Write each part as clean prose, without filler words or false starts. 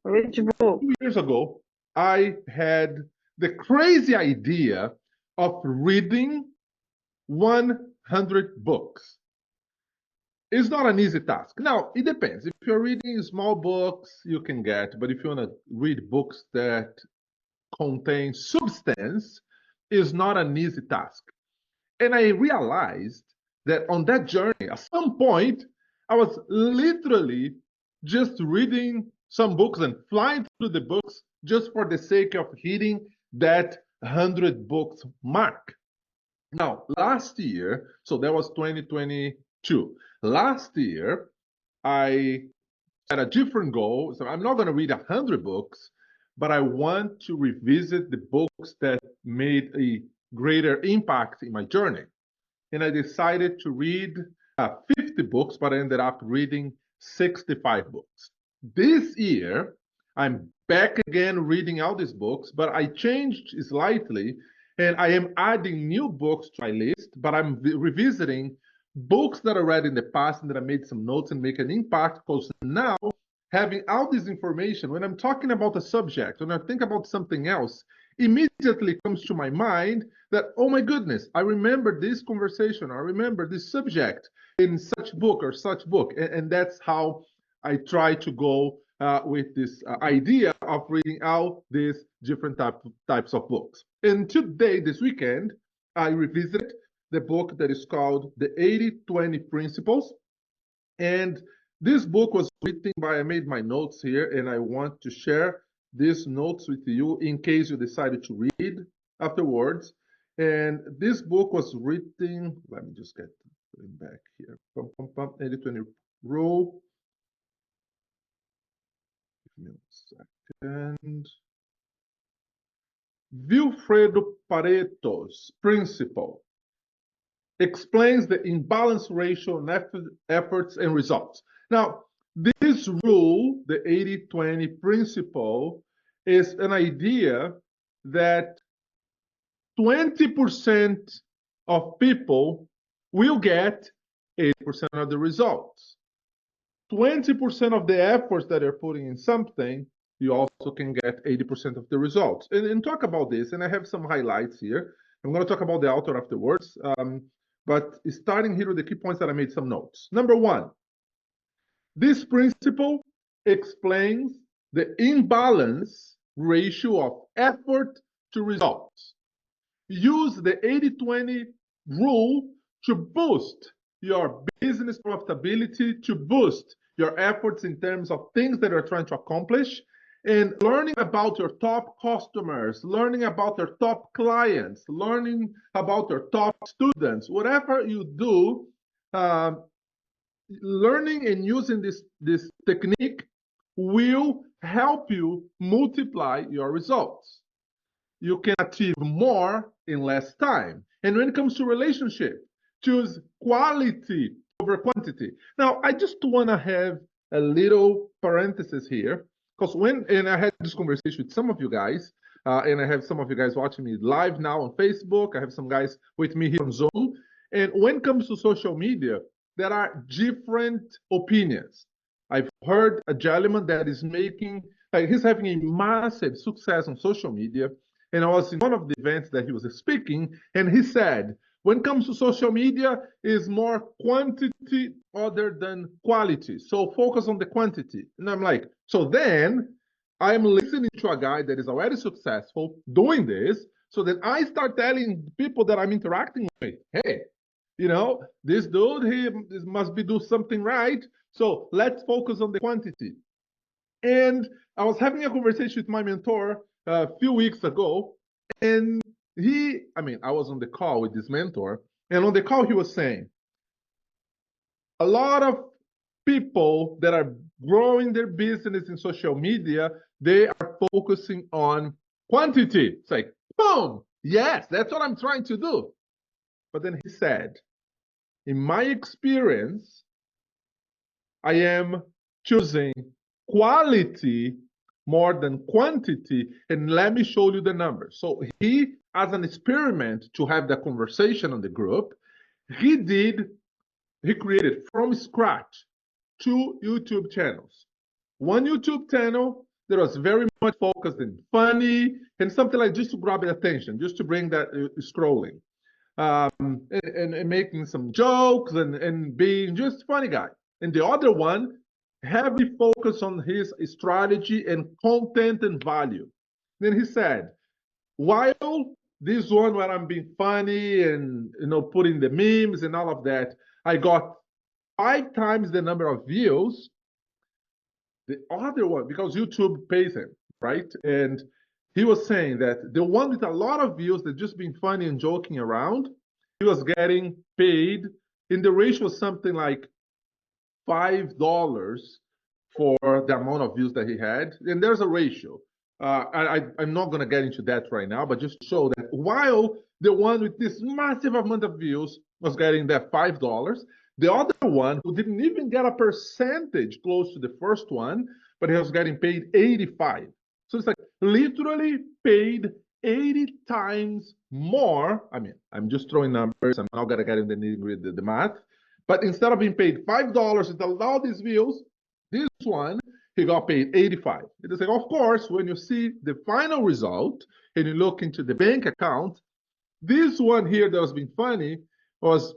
Which book? 2 years ago, I had the crazy idea of reading 100 books. It's not an easy task. Now, it depends. If you're reading small books, you can get, but if you want to read books that contain substance, it's not an easy task. And I realized that on that journey, at some point, I was literally just reading some books and flying through the books just for the sake of hitting that 100 books mark. Now, last year, so that was 2022. Last year, I had a different goal. So I'm not going to read 100 books, but I want to revisit the books that made a greater impact in my journey. And I decided to read 50 books, but I ended up reading 65 books. This year, I'm back again reading all these books, but I changed slightly, and I am adding new books to my list, but I'm revisiting books that I read in the past and that I made some notes and make an impact, because now, having all this information, when I'm talking about a subject, when I think about something else, immediately comes to my mind that, oh my goodness, I remember this conversation, I remember this subject in such book or such book. And that's how I try to go with this idea of reading out these different types of books. And today, this weekend, I revisited the book that is called The 80-20 Principles. And this book was written by, I made my notes here, and I want to share these notes with you in case you decided to read afterwards. And this book was written, let me just get it back here. 80-20 rule. Give me a second. Vilfredo Pareto's principle explains the imbalance ratio in efforts and results. Now, this rule, the 80-20 principle, is an idea that 20% of people will get 80% of the results. 20% of the efforts that you're putting in something, you also can get 80% of the results. And talk about this, and I have some highlights here. I'm going to talk about the author afterwards. But starting here with the key points that I made some notes. Number one, this principle explains the imbalance ratio of effort to results. Use the 80-20 rule to boost your business profitability, to boost your efforts in terms of things that you're trying to accomplish, and learning about your top customers, learning about your top clients, learning about your top students, whatever you do, learning and using this technique will help you multiply your results. You can achieve more in less time. And when it comes to relationship, choose quality over quantity. Now, I just want to have a little parenthesis here, because and I had this conversation with some of you guys, and I have some of you guys watching me live now on Facebook. I have some guys with me here on Zoom. And when it comes to social media, there are different opinions. I've heard a gentleman that is he's having a massive success on social media. And I was in one of the events that he was speaking, and he said, when it comes to social media, is more quantity other than quality. So focus on the quantity. And I'm like, so then I'm listening to a guy that is already successful doing this. So then I start telling people that I'm interacting with, hey, this dude, he must be doing something right. So let's focus on the quantity. And I was having a conversation with my mentor a few weeks ago, and I was on the call with this mentor, and on the call he was saying, a lot of people that are growing their business in social media, they are focusing on quantity. It's like, boom, yes, that's what I'm trying to do. But then he said, in my experience, I am choosing quality more than quantity, and let me show you the numbers. So he, as an experiment to have the conversation on the group, he created from scratch 2 YouTube channels. one YouTube channel that was very much focused in funny and something like just to grab the attention, just to bring that scrolling, and making some jokes and being just funny guy. And the other one heavily focused on his strategy and content and value. Then he said, while this one where I'm being funny and putting the memes and all of that, I got 5 times the number of views. The other one, because YouTube pays him, right? And he was saying that the one with a lot of views that just being funny and joking around, he was getting paid in the ratio of something like $5 for the amount of views that he had. And there's a ratio. I'm not going to get into that right now, but just show that while the one with this massive amount of views was getting that $5, the other one who didn't even get a percentage close to the first one, but he was getting paid 85. So it's like literally paid 80 times more. I mean, I'm just throwing numbers. I'm not going to get in the nitty-gritty, the math. But instead of being paid $5 with all these views, this one, he got paid 85. It is like, of course, when you see the final result and you look into the bank account, this one here that was being funny was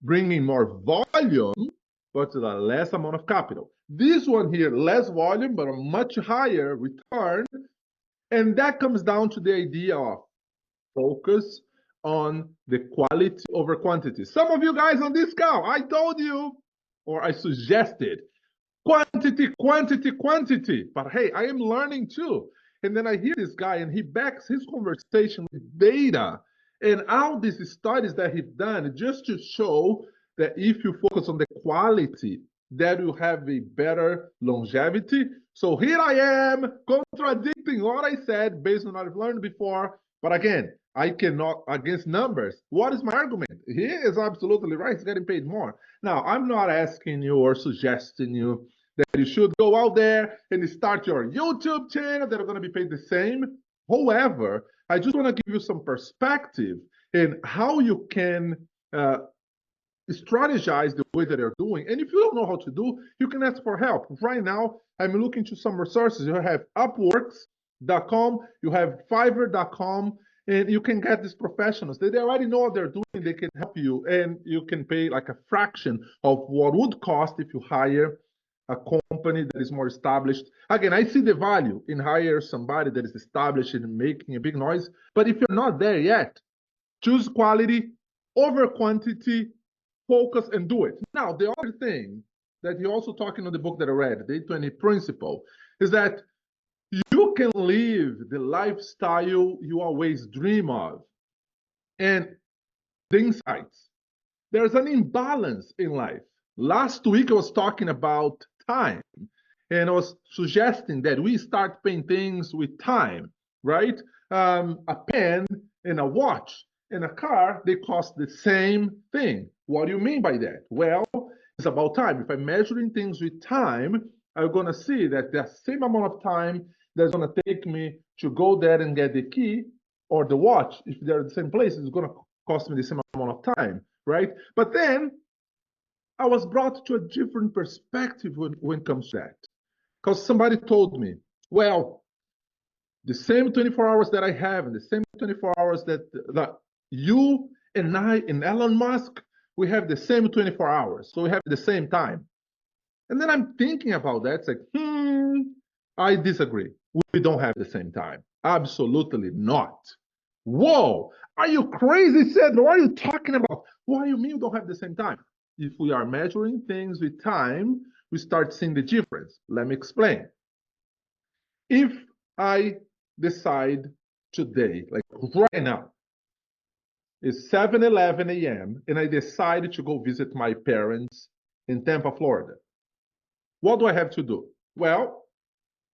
bringing more volume, but with a less amount of capital. This one here, less volume, but a much higher return. And that comes down to the idea of focus on the quality over quantity. Some of you guys on this call, I told you, or I suggested, quantity, quantity, quantity. But hey, I am learning too. And then I hear this guy and he backs his conversation with data and all these studies that he's done just to show that if you focus on the quality, that you have a better longevity. So here I am contradicting what I said based on what I've learned before. But again, I cannot against numbers. What is my argument? He is absolutely right. He's getting paid more. Now, I'm not asking you or suggesting you that you should go out there and start your YouTube channel that are going to be paid the same. However, I just want to give you some perspective in how you can strategize the way that they're doing. And if you don't know how to do, you can ask for help. Right now, I'm looking to some resources. You have Upworks.com, you have Fiverr.com, and you can get these professionals. They already know what they're doing. They can help you, and you can pay like a fraction of what would cost if you hire a company that is more established. Again, I see the value in hire somebody that is established and making a big noise. But if you're not there yet, choose quality over quantity, focus and do it. Now, the other thing that you're also talking in the book that I read, the 820 Principle, is that you can live the lifestyle you always dream of. And the insights, there's an imbalance in life. Last week, I was talking about time, and I was suggesting that we start paying things with time, right? A pen and a watch and a car, they cost the same thing. What do you mean by that? Well, it's about time. If I'm measuring things with time, I'm going to see that the same amount of time that's going to take me to go there and get the key or the watch, if they're the same place, it's going to cost me the same amount of time, right? But then I was brought to a different perspective when it comes to that. Because somebody told me, well, the same 24 hours that I have and the same 24 hours that you and I and Elon Musk, we have the same 24 hours. So we have the same time. And then I'm thinking about that. It's like, I disagree. We don't have the same time. Absolutely not. Whoa, are you crazy, Cedro? What are you talking about? What do you mean we don't have the same time? If we are measuring things with time, we start seeing the difference. Let me explain. If I decide today, like right now, it's 7:11 a.m., and I decide to go visit my parents in Tampa, Florida. What do I have to do? Well,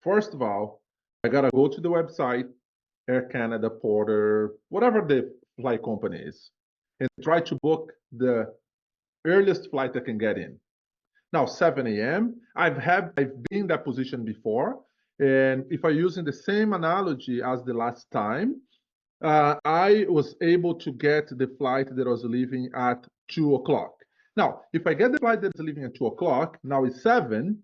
first of all, I gotta go to the website, Air Canada, Porter, whatever the flight company is, and try to book the earliest flight I can get in. Now, 7 a.m., I've been in that position before, and if I'm using the same analogy as the last time, I was able to get the flight that was leaving at 2 o'clock. Now, if I get the flight that's leaving at 2 o'clock, now it's 7,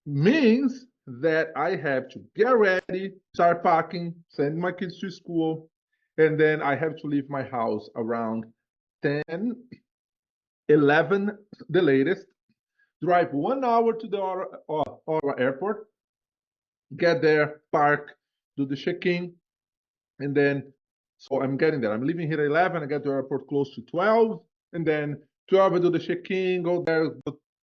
means that I have to get ready, start packing, send my kids to school, and then I have to leave my house around 10, 11, the latest, drive 1 hour to the Ottawa airport, get there, park, do the check-in, and then so I'm getting there. I'm leaving here at 11. I get to the airport close to 12, and then 12 I do the check-in, go there,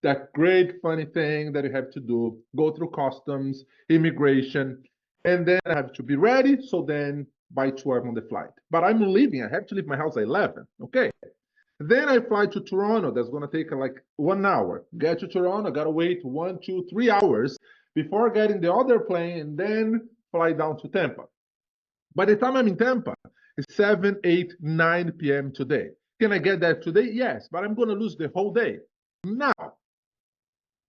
that great funny thing that you have to do, go through customs, immigration, and then I have to be ready. So then by 12 on the flight. But I'm leaving. I have to leave my house at 11. Okay. Then I fly to Toronto. That's going to take like 1 hour. Get to Toronto, got to wait 1, 2, 3 hours before getting the other plane and then fly down to Tampa. By the time I'm in Tampa, it's 7, 8, 9 p.m. today. Can I get there today? Yes, but I'm going to lose the whole day. Now,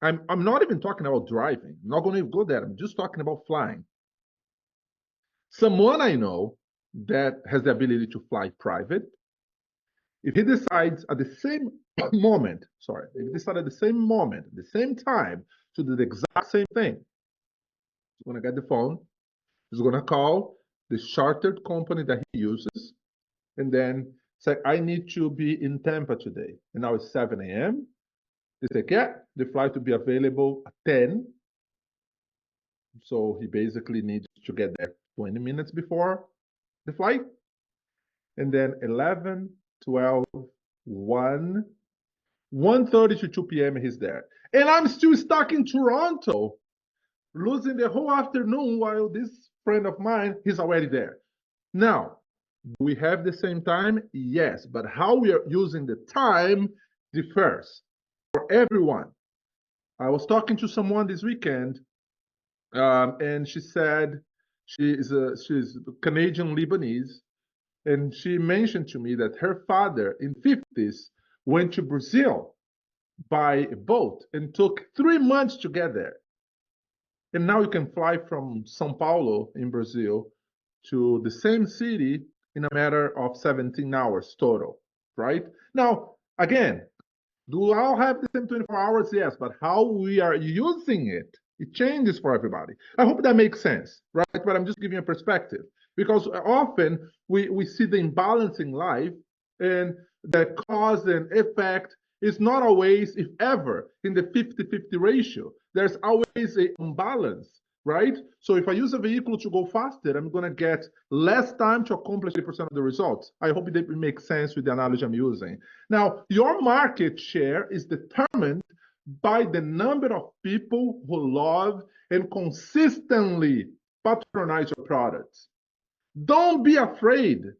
I'm not even talking about driving. I'm not going to even go there. I'm just talking about flying. Someone I know that has the ability to fly private, if he decides at the same moment, sorry, if he decides at the same moment, the same time to do the exact same thing, he's going to get the phone, he's going to call the chartered company that he uses, and then say, I need to be in Tampa today. And now it's 7 a.m. They say, yeah, the flight will be available at 10. So he basically needs to get there 20 minutes before the flight. And then 11, 12, 1, 1:30 to 2 p.m. he's there. And I'm still stuck in Toronto, losing the whole afternoon while this friend of mine, he's already there. Now, do we have the same time? Yes, but how we are using the time differs for everyone. I was talking to someone this weekend, and she said she's Canadian Lebanese, and she mentioned to me that her father in 50s went to Brazil by boat and took 3 months to get there. And now you can fly from São Paulo in Brazil to the same city in a matter of 17 hours total, right? Now, again, do we all have the same 24 hours? Yes, but how we are using it, it changes for everybody. I hope that makes sense, right? But I'm just giving a perspective because often we see the imbalance in life and the cause and effect is not always, if ever, in the 50-50 ratio. There's always an imbalance, right? So if I use a vehicle to go faster, I'm going to get less time to accomplish 80% of the results. I hope it makes sense with the analogy I'm using. Now, your market share is determined by the number of people who love and consistently patronize your products. Don't be afraid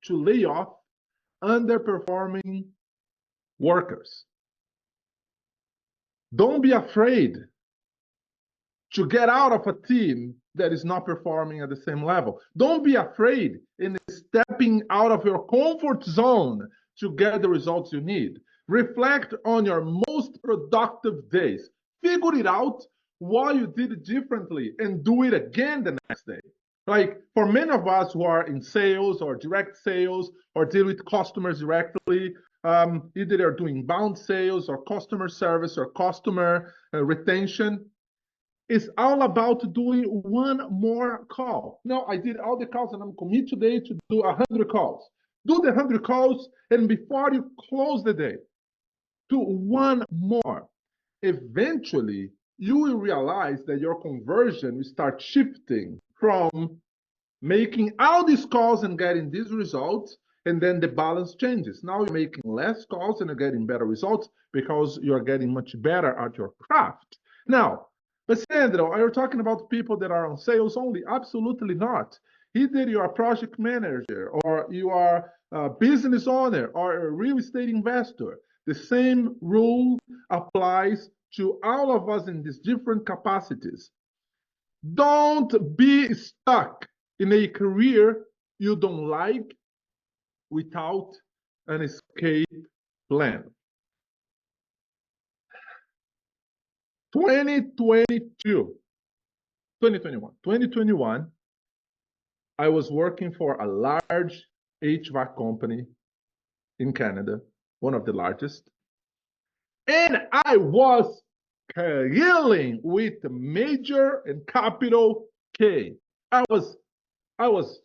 to lay off underperforming workers. Don't be afraid to get out of a team that is not performing at the same level. Don't be afraid in stepping out of your comfort zone to get the results you need. Reflect on your most productive days. Figure it out what you did differently and do it again the next day. Like for many of us who are in sales or direct sales or deal with customers directly, either they're doing bound sales or customer service or customer retention, it's all about doing one more call. No, I did all the calls and I'm committed today to do 100 calls. Do the 100 calls and before you close the day, do one more. Eventually, you will realize that your conversion will start shifting from making all these calls and getting these results, and then the balance changes. Now you're making less calls and you're getting better results because you're getting much better at your craft. Now, but Sandro, are you talking about people that are on sales only? Absolutely not. Either you are a project manager or you are a business owner or a real estate investor. The same rule applies to all of us in these different capacities. Don't be stuck in a career you don't like without an escape plan. 2021, I was working for a large HVAC company in Canada, one of the largest, and I was killing with major and capital K. I was I was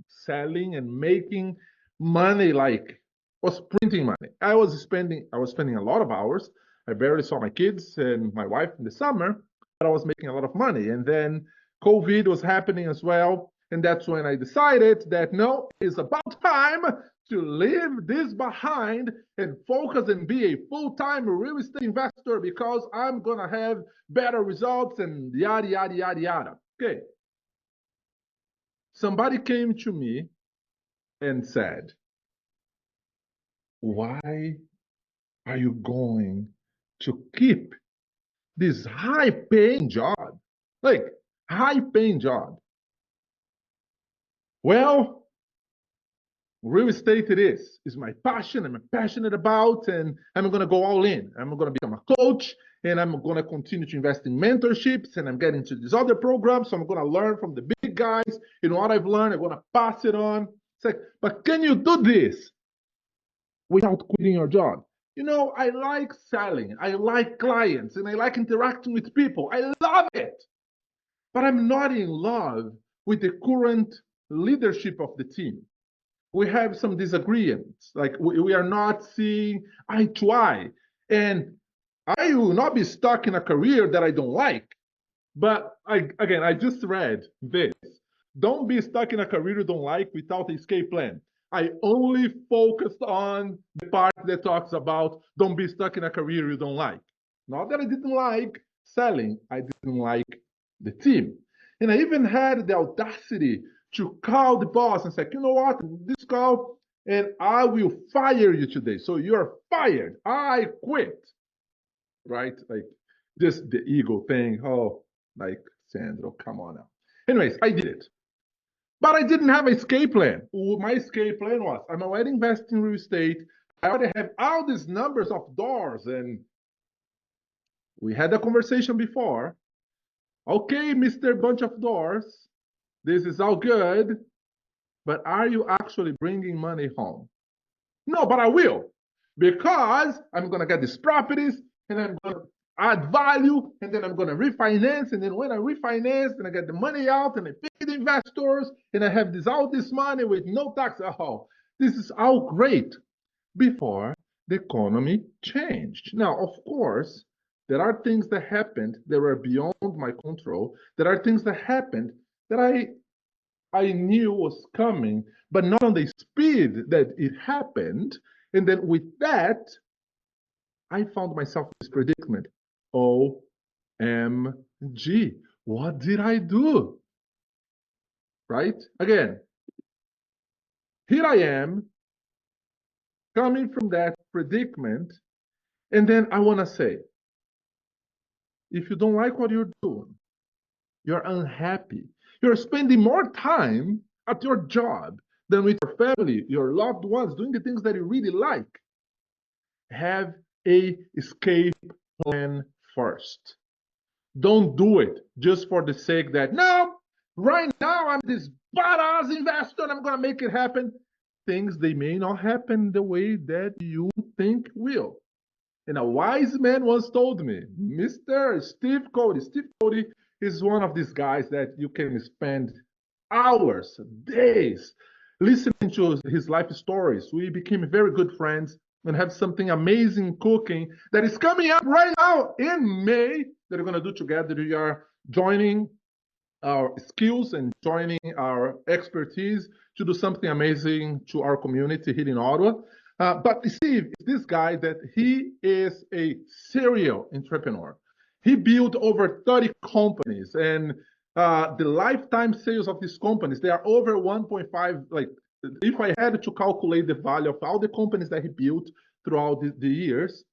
selling and making money like was printing money. I was spending a lot of hours. I barely saw my kids and my wife in the summer, but I was making a lot of money. And then COVID was happening as well. And that's when I decided that no, it's about time to leave this behind and focus and be a full-time real estate investor because I'm gonna have better results and yada yada yada yada. Okay. Somebody came to me and said, why are you going to keep this high paying job? Like, high paying job. Well, real estate it is. It's my passion. I'm passionate about, and I'm going to go all in. I'm going to become a coach, and I'm going to continue to invest in mentorships, and I'm getting into these other programs. So I'm going to learn from the big guys. You know what I've learned, I'm going to pass it on. It's like, but can you do this without quitting your job? You know, I like selling, I like clients, and I like interacting with people. I love it. But I'm not in love with the current leadership of the team. We have some disagreements. Like we are not seeing eye to eye. And I will not be stuck in a career that I don't like. But I just read this. Don't be stuck in a career you don't like without an escape plan. I only focused on the part that talks about don't be stuck in a career you don't like. Not that I didn't like selling, I didn't like the team. And I even had the audacity to call the boss and say, you know what, this call, and I will fire you today. So you're fired. I quit. Right? Like just the ego thing. Oh, like Sandro, come on now. Anyways, I did it. But I didn't have an escape plan. My escape plan was I'm already investing in real estate. I already have all these numbers of doors. And we had a conversation before. Okay, Mr. Bunch of Doors, this is all good. But are you actually bringing money home? No, but I will. Because I'm going to get these properties and I'm going to add value and then I'm going to refinance. And then when I refinance, then I get the money out and I pay the investors and I have all this money with no tax. Oh, this is all great before the economy changed. Now, of course, there are things that happened that were beyond my control. There are things that happened that I knew was coming, but not on the speed that it happened. And then with that, I found myself in this predicament. OMG, what did I do? Right? Again, here I am coming from that predicament. And then I want to say, if you don't like what you're doing, you're unhappy, you're spending more time at your job than with your family, your loved ones, doing the things that you really like, have a escape plan first. Don't do it just for the sake that, no, right now I'm this badass investor and I'm going to make it happen. Things, they may not happen the way that you think will. And a wise man once told me, Mr. Steve Cody is one of these guys that you can spend hours, days listening to his life stories. We became very good friends and have something amazing cooking that is coming up right now in May that we're going to do together. We are joining our skills and joining our expertise to do something amazing to our community here in Ottawa. But Steve is this guy that he is a serial entrepreneur. He built over 30 companies, and the lifetime sales of these companies, they are over 1.5. Like, if I had to calculate the value of all the companies that he built throughout the years,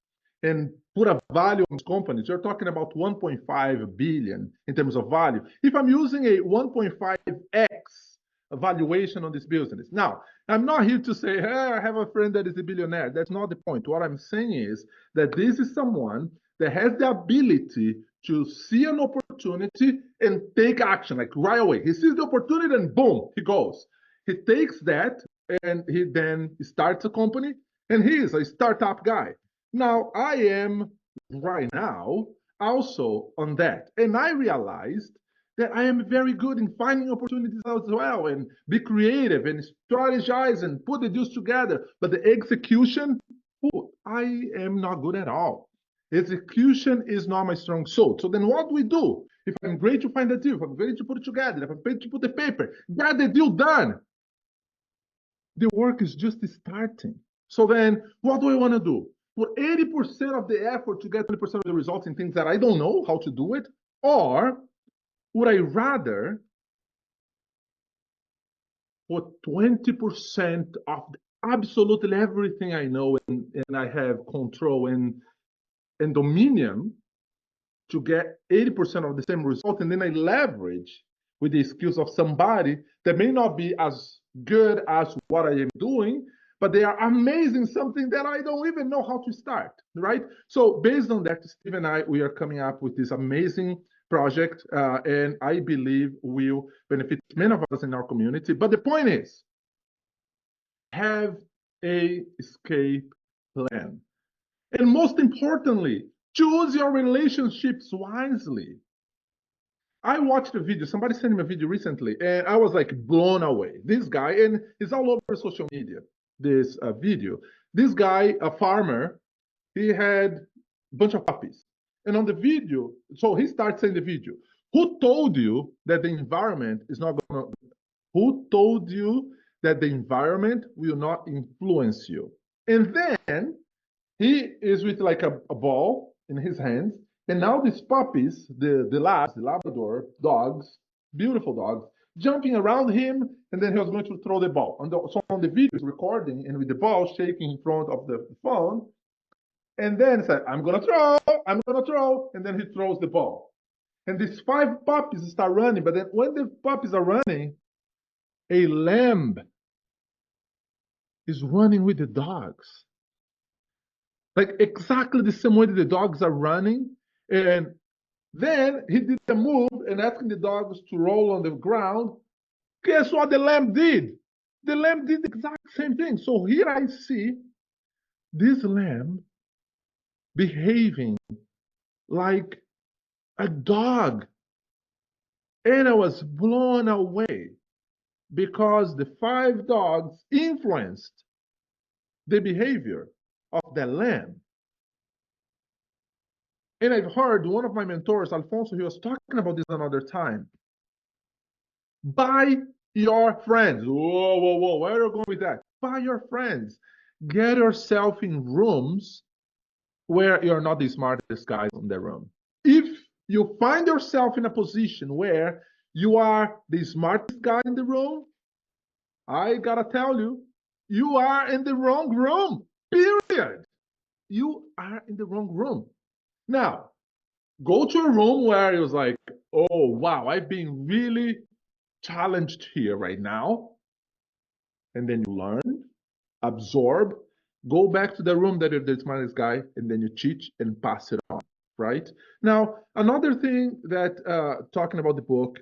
and put a value on companies, you're talking about 1.5 billion in terms of value. If I'm using a 1.5x valuation on this business. Now, I'm not here to say, hey, I have a friend that is a billionaire. That's not the point. What I'm saying is that this is someone that has the ability to see an opportunity and take action, like right away. He sees the opportunity and boom, he goes. He takes that and he then starts a company, and he is a startup guy. Now, I am right now also on that. And I realized that I am very good in finding opportunities as well and be creative and strategize and put the deals together. But the execution, I am not good at all. Execution is not my strong suit. So then what do we do? If I'm great to find a deal, if I'm great to put it together, if I'm great to put the paper, get the deal done. The work is just starting. So then what do I want to do? Put 80% of the effort to get 20% of the results in things that I don't know how to do it? Or would I rather put 20% of absolutely everything I know and I have control and dominion to get 80% of the same result, and then I leverage with the skills of somebody that may not be as good as what I am doing, but they are amazing, something that I don't even know how to start, right? So based on that, Steve and I, we are coming up with this amazing project, and I believe will benefit many of us in our community. But the point is, have a escape plan. And most importantly, choose your relationships wisely. I watched a video, somebody sent me a video recently, and I was like blown away. This guy, and it's all over social media, this video. This guy, a farmer, he had a bunch of puppies. And on the video, so he starts saying the video, who told you that the environment is not going to, who told you that the environment will not influence you? And then he is with like a ball in his hands, and now these puppies, the labs, the Labrador dogs, beautiful dogs, jumping around him, and then he was going to throw the ball. So on the video, he's recording, and with the ball shaking in front of the phone, and then said, "I'm gonna throw," and then he throws the ball. And these five puppies start running, but then when the puppies are running, a lamb is running with the dogs. Like exactly the same way that the dogs are running. And then he did the move and asking the dogs to roll on the ground. Guess what the lamb did? The lamb did the exact same thing. So here I see this lamb behaving like a dog. And I was blown away because the five dogs influenced the behavior of the lamb. And I've heard one of my mentors, Alfonso, he was talking about this another time. Buy your friends. Whoa, whoa, whoa. Where are you going with that? Buy your friends. Get yourself in rooms where you're not the smartest guys in the room. If you find yourself in a position where you are the smartest guy in the room, I gotta tell you, you are in the wrong room. Period. You are in the wrong room. Now, go to a room where it was like, oh, wow, I've been really challenged here right now. And then you learn, absorb, go back to the room that you're the smartest guy, and then you teach and pass it on, right? Now, another thing that, talking about the book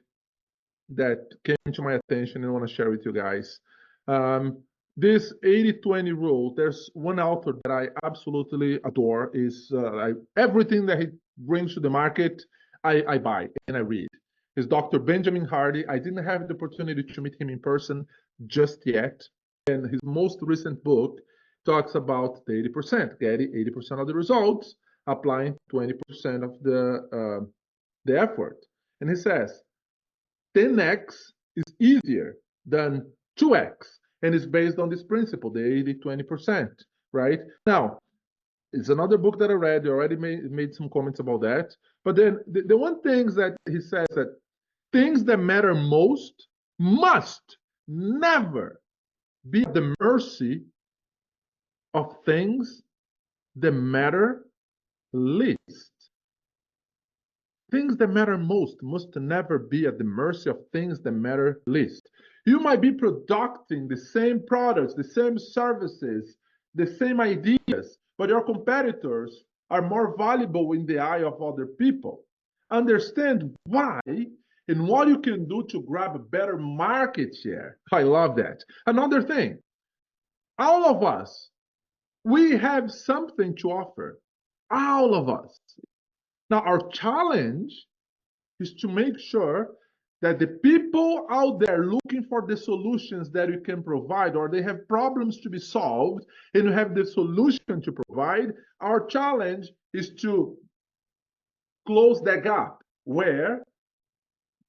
that came to my attention and I want to share with you guys. This 80-20 rule, there's one author that I absolutely adore, is everything that he brings to the market, I buy and I read. Is Dr. Benjamin Hardy. I didn't have the opportunity to meet him in person just yet. And his most recent book talks about the 80%, getting 80% of the results, applying 20% of the effort. And he says, 10x is easier than 2x. And it's based on this principle, the 80-20%, right? Now, it's another book that I read. I already made some comments about that. But then the one thing that he says that things that matter most must never be at the mercy of things that matter least. Things that matter most must never be at the mercy of things that matter least. You might be producing the same products, the same services, the same ideas, but your competitors are more valuable in the eye of other people. Understand why and what you can do to grab a better market share. I love that. Another thing, all of us, we have something to offer. All of us. Now, our challenge is to make sure that the people out there looking for the solutions that you can provide, or they have problems to be solved and you have the solution to provide, our challenge is to close that gap where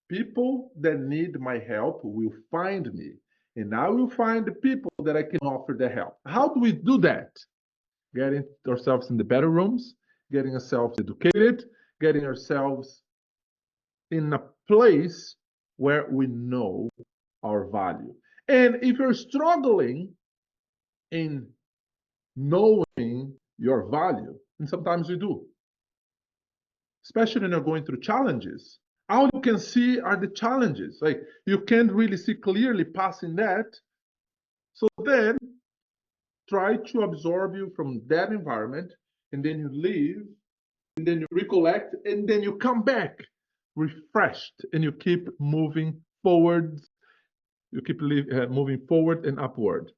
people that need my help will find me, and I will find the people that I can offer the help. How do we do that? Getting ourselves in the better rooms, getting ourselves educated, getting ourselves in a place where we know our value. And if you're struggling in knowing your value, and sometimes you do, especially when you're going through challenges, all you can see are the challenges. Like you can't really see clearly passing that. So then try to absorb you from that environment, and then you leave, and then you recollect, and then you come back refreshed, and you keep moving forward. You keep moving forward and upward.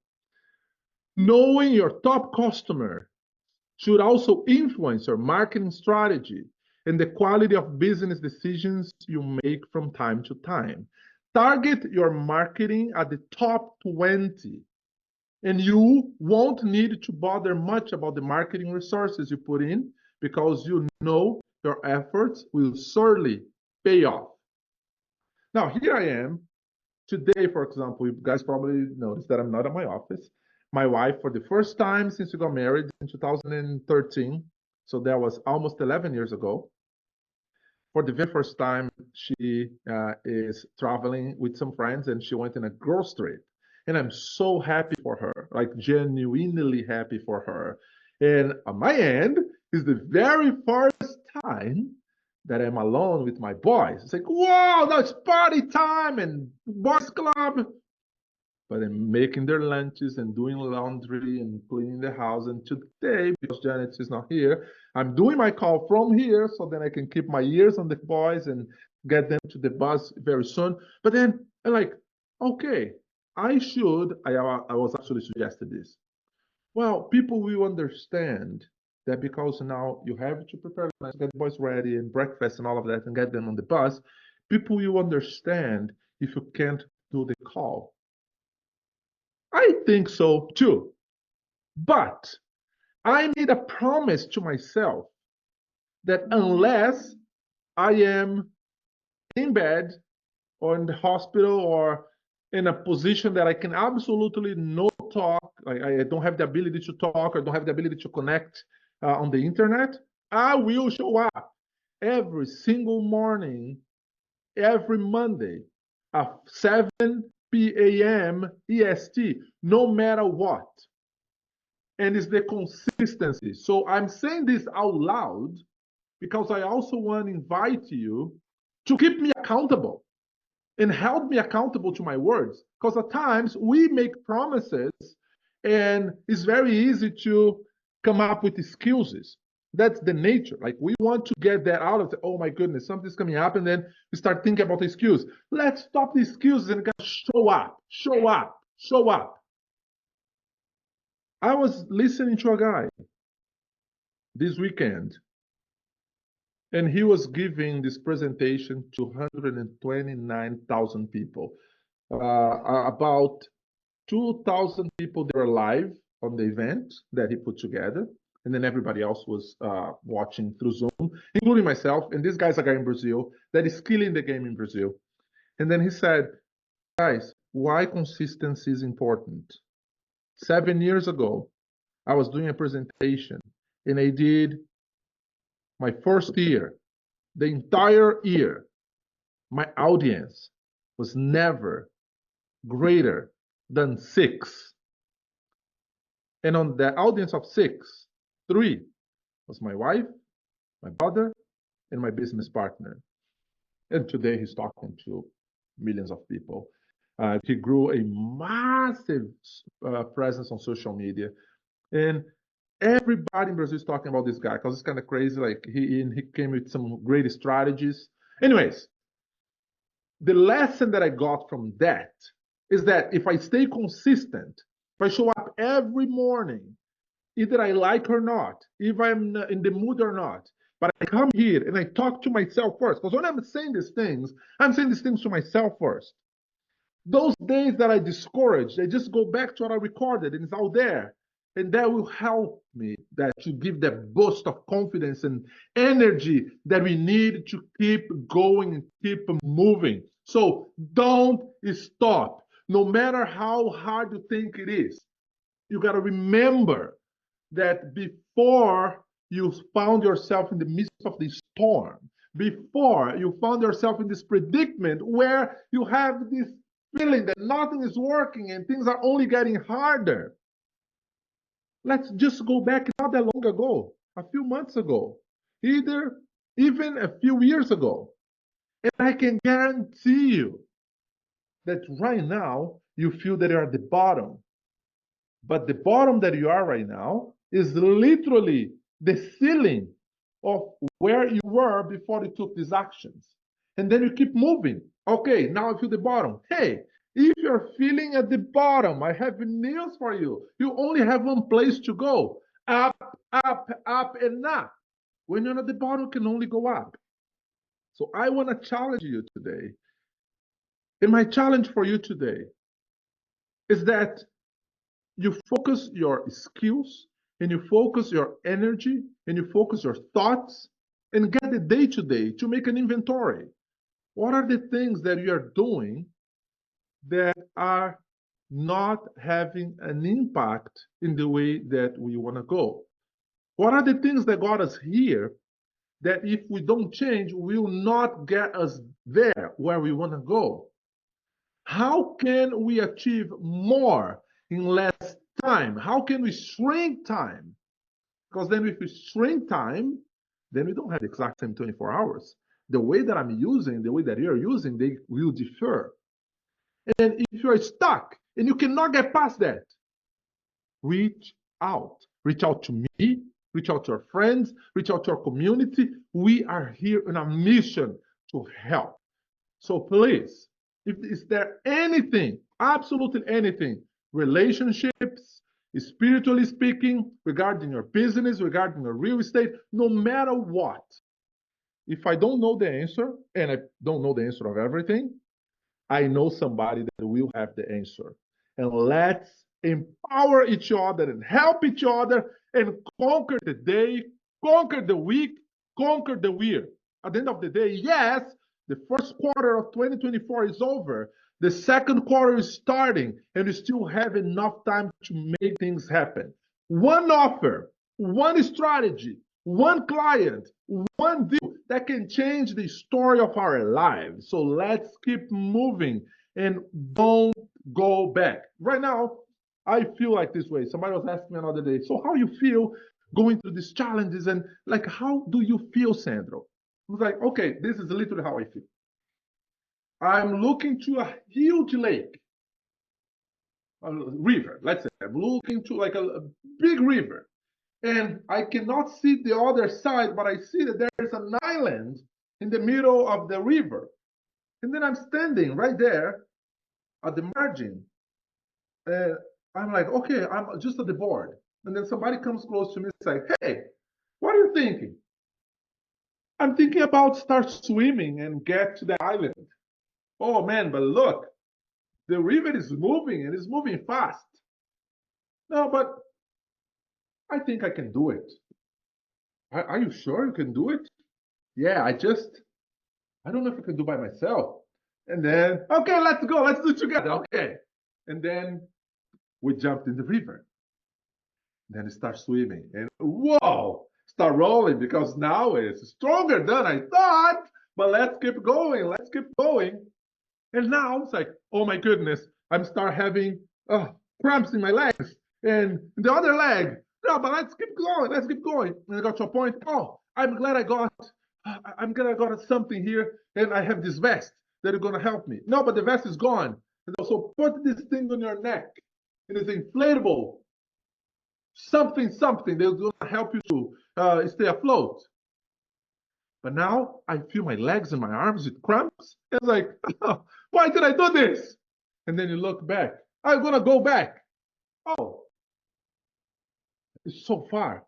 Knowing your top customer should also influence your marketing strategy and the quality of business decisions you make from time to time. Target your marketing at the top 20, and you won't need to bother much about the marketing resources you put in because you know your efforts will surely pay off. Now, here I am. Today, for example, you guys probably noticed that I'm not at my office. My wife, for the first time since we got married in 2013, so that was almost 11 years ago, for the very first time, she is traveling with some friends and she went in a grocery. And I'm so happy for her, like genuinely happy for her. And on my end, is the very first time that I'm alone with my boys. It's like, whoa, that's party time and boys club. But I'm making their lunches and doing laundry and cleaning the house. And today, because Janet is not here, I'm doing my call from here so then I can keep my ears on the boys and get them to the bus very soon. But then I'm like, okay, I was actually suggested this. Well, people will understand that because now you have to prepare, get the boys ready and breakfast and all of that and get them on the bus. People will understand if you can't do the call. I think so too. But I made a promise to myself that unless I am in bed or in the hospital or in a position that I can absolutely no talk, I don't have the ability to talk, or don't have the ability to connect on the internet, I will show up every single morning, every Monday at 7 p.m. EST, no matter what. And it's the consistency. So I'm saying this out loud because I also want to invite you to keep me accountable and held me accountable to my words. Because at times we make promises and it's very easy to come up with excuses. That's the nature. Like we want to get that out of the, oh my goodness, something's coming up, and then we start thinking about the excuse. Let's stop the excuses and show up, show up, show up. I was listening to a guy this weekend, and he was giving this presentation to 129,000 people. About 2,000 people that were live on the event that he put together, and then everybody else was watching through Zoom, including myself. And this guy's a guy in Brazil that is killing the game in Brazil. And then he said, guys, why consistency is important. 7 years ago, I was doing a presentation, and I did my first year, the entire year, my audience was never greater than 6. And on the audience of 6, 3 was my wife, my brother, and my business partner. And today he's talking to millions of people. He grew a massive presence on social media. And everybody in Brazil is talking about this guy because it's kind of crazy. Like he came with some great strategies. Anyways, the lesson that I got from that is that if I stay consistent, if I show up every morning, either I like or not, if I'm in the mood or not, But I come here and I talk to myself first. Because when I'm saying these things, I'm saying these things to myself first. Those days that I discouraged, I just go back to what I recorded and it's out there. And that will help me that to give that boost of confidence and energy that we need to keep going and keep moving. So don't stop. No matter how hard you think it is, you got to remember that before you found yourself in the midst of the storm, before you found yourself in this predicament where you have this feeling that nothing is working and things are only getting harder. Let's just go back not that long ago, a few months ago, even a few years ago. And I can guarantee you that right now you feel that you're at the bottom. But the bottom that you are right now is literally the ceiling of where you were before you took these actions. And then you keep moving. Okay, now I feel the bottom. Hey, if you're feeling at the bottom, I have news for you. You only have one place to go: up, up, up, and up. When you're at the bottom, you can only go up. So I want to challenge you today. And my challenge for you today is that you focus your skills and you focus your energy and you focus your thoughts and get the day to day to make an inventory. What are the things that you are doing that are not having an impact in the way that we want to go? What are the things that got us here that if we don't change will not get us there where we want to go? How can we achieve more in less time? How can we shrink time? Because then if we shrink time, then we don't have the exact same 24 hours. The way that I'm using, the way that you're using, they will differ. And if you're stuck and you cannot get past that, reach out. Reach out to me, reach out to our friends, reach out to our community. We are here on a mission to help. So please, if is there anything, absolutely anything, relationships, spiritually speaking, regarding your business, regarding your real estate, no matter what, if I don't know the answer, and I don't know the answer of everything, I know somebody that will have the answer. And let's empower each other and help each other and conquer the day, conquer the week, conquer the year. At the end of the day, yes, the first quarter of 2024 is over. The second quarter is starting, and we still have enough time to make things happen. One offer, one strategy, one client, one deal that can change the story of our lives. So let's keep moving and don't go back. Right now, I feel like this way. Somebody was asking me another day, so how you feel going through these challenges and like, how do you feel, Sandro? I was like, okay, this is literally how I feel. I'm looking to a huge lake, a river, let's say. I'm looking to like a big river. And I cannot see the other side, but I see that there's an island in the middle of the river. And then I'm standing right there at the margin. And I'm like, okay, I'm just at the board. And then somebody comes close to me and says, hey, what are you thinking? I'm thinking about start swimming and get to the island. Oh man, but look, the river is moving and it's moving fast. No, but I think I can do it. Are you sure you can do it? Yeah, I don't know if I can do by myself. And then, okay, let's go. Let's do it together. Okay. And then we jumped in the river. Then we start swimming. And whoa, start rolling because now it's stronger than I thought. But let's keep going. Let's keep going. And now it's like, oh my goodness, I'm start having cramps in my legs and the other leg. No, but let's keep going. Let's keep going. And I got to a point. Oh, I'm glad I got something here, and I have this vest that is gonna help me. No, but the vest is gone. And also put this thing on your neck. It is inflatable. Something that's gonna help you to stay afloat. But now I feel my legs and my arms with cramps. It's like, oh, why did I do this? And then you look back. I'm gonna go back. Oh, it's so far.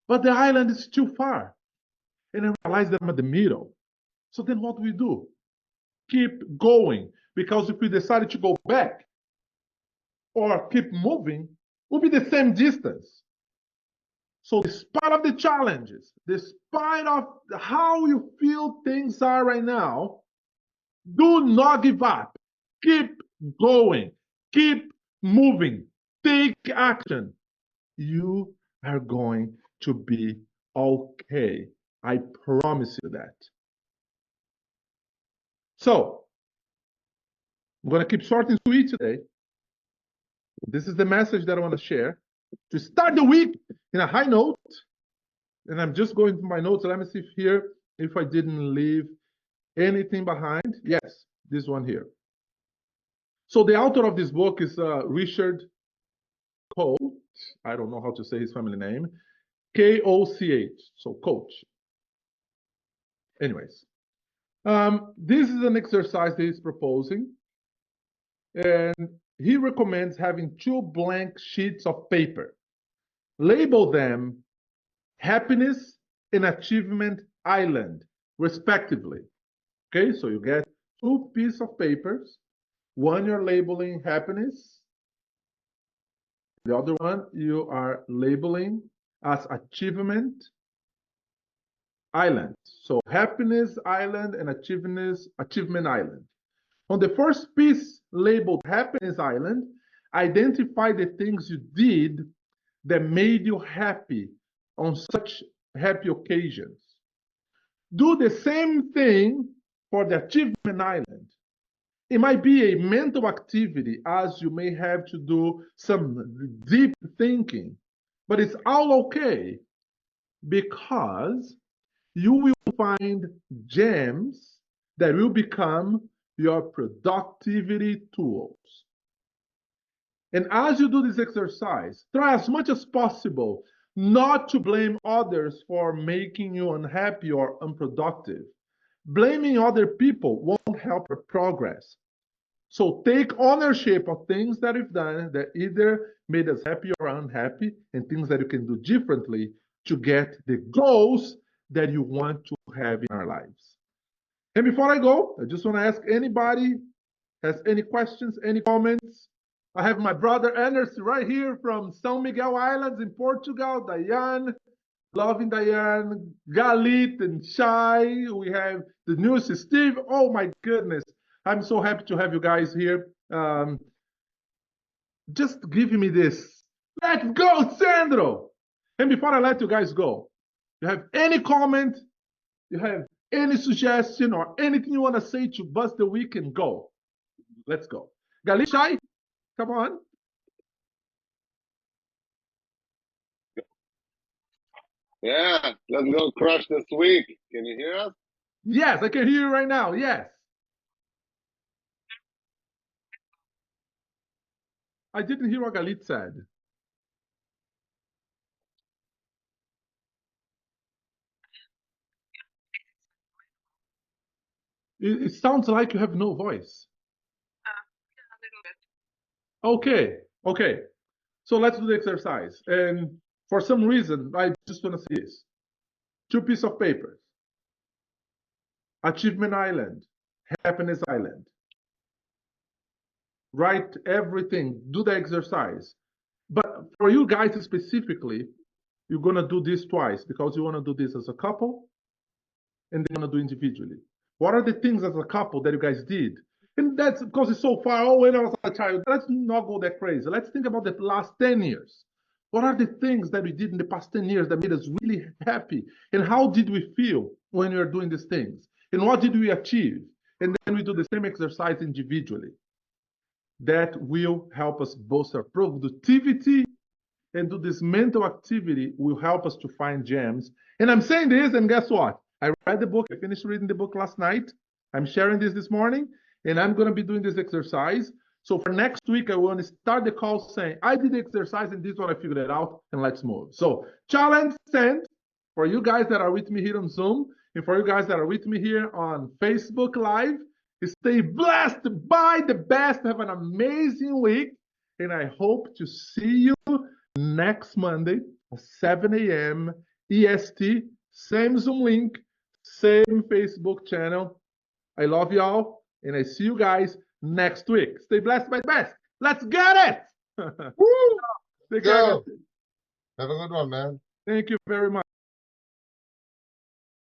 But the island is too far. And I realized that I'm at the middle. So then what do we do? Keep going. Because if we decided to go back or keep moving, we'll be the same distance. So despite of the challenges, despite of how you feel things are right now, do not give up. Keep going. Keep moving. Take action. You are going to be okay. I promise you that. So I'm going to keep short and sweet today. This is the message that I want to share. To start the week in a high note, and I'm just going through my notes. Let me see if I didn't leave anything behind. Yes, this one here. So the author of this book is Richard Koch. I don't know how to say his family name. Koch. So Coach. Anyways, this is an exercise that he's proposing. And he recommends having 2 blank sheets of paper. Label them happiness and achievement island, respectively. Okay, so you get 2 pieces of papers. One you're labeling happiness. The other one you are labeling as achievement island. So happiness island and achievement island. On the first piece labeled happiness island, identify the things you did that made you happy on such happy occasions. Do the same thing for the achievement island. It might be a mental activity, as you may have to do some deep thinking, but it's all okay because you will find gems that will become your productivity tools. And as you do this exercise, try as much as possible not to blame others for making you unhappy or unproductive. Blaming other people won't help your progress. So take ownership of things that you've done that either made us happy or unhappy, and things that you can do differently to get the goals that you want to have in our lives. And before I go, I just want to ask anybody has any questions, any comments. I have my brother Anderson right here from São Miguel Islands in Portugal, Diane, loving Diane, Galit and Shai. We have the newest Steve. Oh my goodness. I'm so happy to have you guys here. Just giving me this. Let's go, Sandro. And before I let you guys go, you have any comment, you have any suggestion or anything you want to say to bust the week and go. Let's go. Galit, Shai, come on. Yeah, let's go crush this week. Can you hear us? Yes, I can hear you right now. Yes. I didn't hear what Galit said. It sounds like you have no voice. A little bit. Okay, okay. So let's do the exercise. And for some reason, I just want to see this. 2 pieces of paper. Achievement Island, Happiness Island. Write everything, do the exercise. But for you guys specifically, you're going to do this twice because you want to do this as a couple and then want to do individually. What are the things as a couple that you guys did? And that's because it's so far. Oh, when I was a child, let's not go that crazy. Let's think about the last 10 years. What are the things that we did in the past 10 years that made us really happy? And how did we feel when we were doing these things? And what did we achieve? And then we do the same exercise individually. That will help us boost our productivity, and do this mental activity will help us to find gems. And I'm saying this, and guess what? I read the book. I finished reading the book last night. I'm sharing this morning, and I'm going to be doing this exercise. So for next week, I want to start the call saying, I did the exercise, and this is what I figured it out, and let's move. So challenge sent for you guys that are with me here on Zoom, and for you guys that are with me here on Facebook Live. Stay blessed by the best. Have an amazing week, and I hope to see you next Monday at 7 a.m. EST, same Zoom link, same Facebook channel. I love y'all, and I see you guys next week. Stay blessed by the best. Let's get it. Woo! Take care, guys. Go. Have a good one, man. Thank you very much.